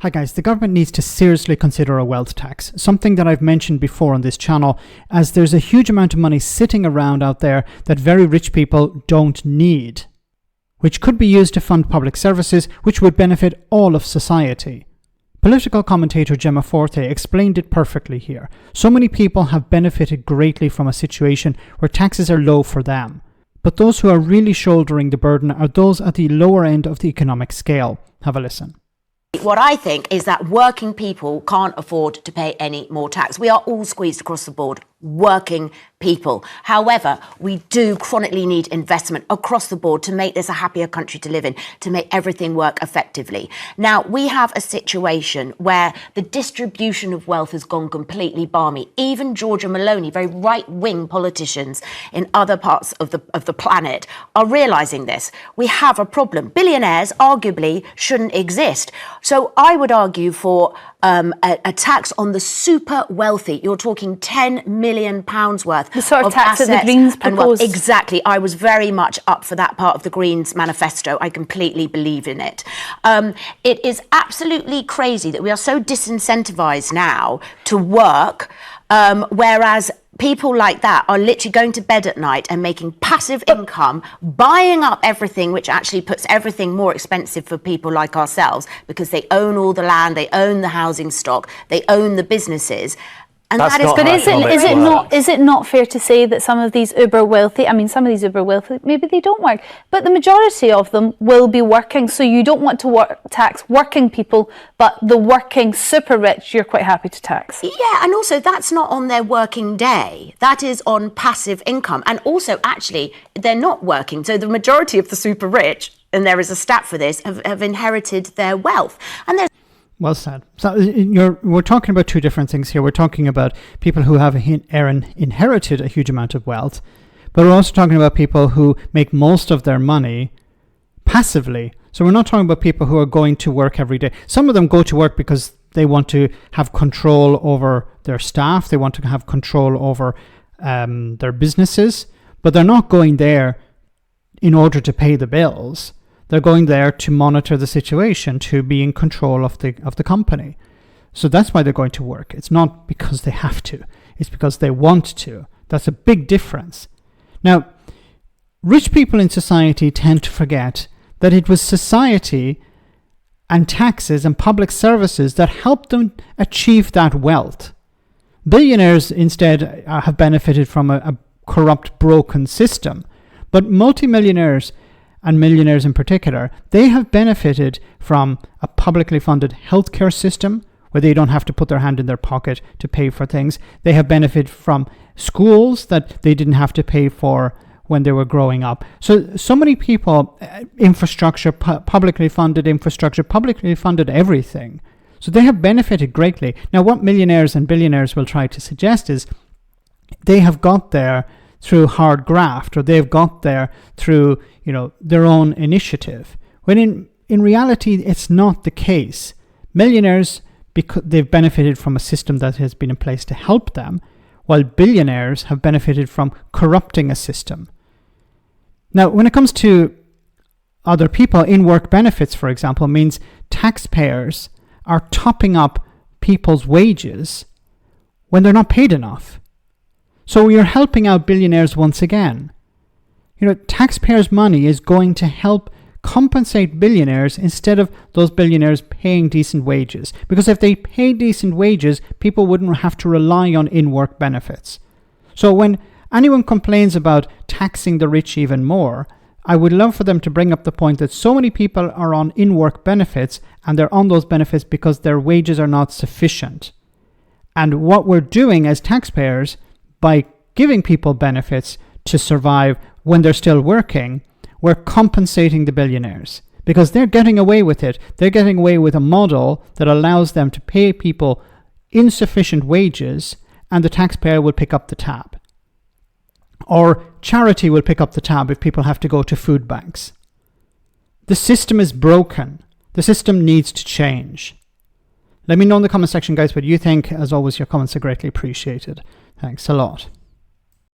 Hi guys, the government needs to seriously consider a wealth tax, something that I've mentioned before on this channel, as there's a huge amount of money sitting around out there that very rich people don't need, which could be used to fund public services, which would benefit all of society. Political commentator Jemma Forte explained it perfectly here. So many people have benefited greatly from a situation where taxes are low for them, but those who are really shouldering the burden are those at the lower end of the economic scale. Have a listen. What I think is that working people can't afford to pay any more tax. We are all squeezed across the board, working people. However, we do chronically need investment across the board to make this a happier country to live in, to make everything work effectively. Now, we have a situation where the distribution of wealth has gone completely balmy. Even Georgia Maloney, very right-wing politicians in other parts of the planet are realising this. We have a problem. Billionaires arguably shouldn't exist. So I would argue for a tax on the super wealthy. You're talking £10 million worth. The sort of tax that the Greens proposed. Exactly. I was very much up for that part of the Greens manifesto. I completely believe in it. It is absolutely crazy that we are so disincentivised now to work, whereas people like that are literally going to bed at night and making passive income, buying up everything, which actually puts everything more expensive for people like ourselves because they own all the land, they own the housing stock, they own the businesses. And but is it not fair to say that some of these uber wealthy, maybe they don't work, but the majority of them will be working. So you don't want to tax working people, but the working super rich, you're quite happy to tax. Yeah, and also that's not on their working day. That is on passive income. And also, actually, they're not working. So the majority of the super rich, and there is a stat for this, have inherited their wealth. And there's Well said. So we're talking about two different things here. We're talking about people who have inherited a huge amount of wealth, but we're also talking about people who make most of their money passively. So we're not talking about people who are going to work every day. Some of them go to work because they want to have control over their staff. They want to have control over their businesses, but they're not going there in order to pay the bills. They're going there to monitor the situation, to be in control of the company. So that's why they're going to work. It's not because they have to. It's because they want to. That's a big difference. Now, rich people in society tend to forget that it was society and taxes and public services that helped them achieve that wealth. Billionaires instead have benefited from a corrupt, broken system. But multimillionaires and millionaires in particular, they have benefited from a publicly funded healthcare system where they don't have to put their hand in their pocket to pay for things. They have benefited from schools that they didn't have to pay for when they were growing up. So many people, infrastructure, publicly funded infrastructure, publicly funded everything. So they have benefited greatly. Now, what millionaires and billionaires will try to suggest is they have got there through hard graft, or they've got there through, their own initiative. When in reality, it's not the case. Millionaires, because they've benefited from a system that has been in place to help them, while billionaires have benefited from corrupting a system. Now, when it comes to other people, in-work benefits, for example, means taxpayers are topping up people's wages when they're not paid enough. So you're helping out billionaires once again. Taxpayers' money is going to help compensate billionaires instead of those billionaires paying decent wages. Because if they pay decent wages, people wouldn't have to rely on in-work benefits. So when anyone complains about taxing the rich even more, I would love for them to bring up the point that so many people are on in-work benefits, and they're on those benefits because their wages are not sufficient. And what we're doing as taxpayers, by giving people benefits to survive when they're still working, we're compensating the billionaires because they're getting away with it. They're getting away with a model that allows them to pay people insufficient wages, and the taxpayer will pick up the tab. Or charity will pick up the tab if people have to go to food banks. The system is broken. The system needs to change. Let me know in the comment section, guys, what you think. As always, your comments are greatly appreciated. Thanks a lot.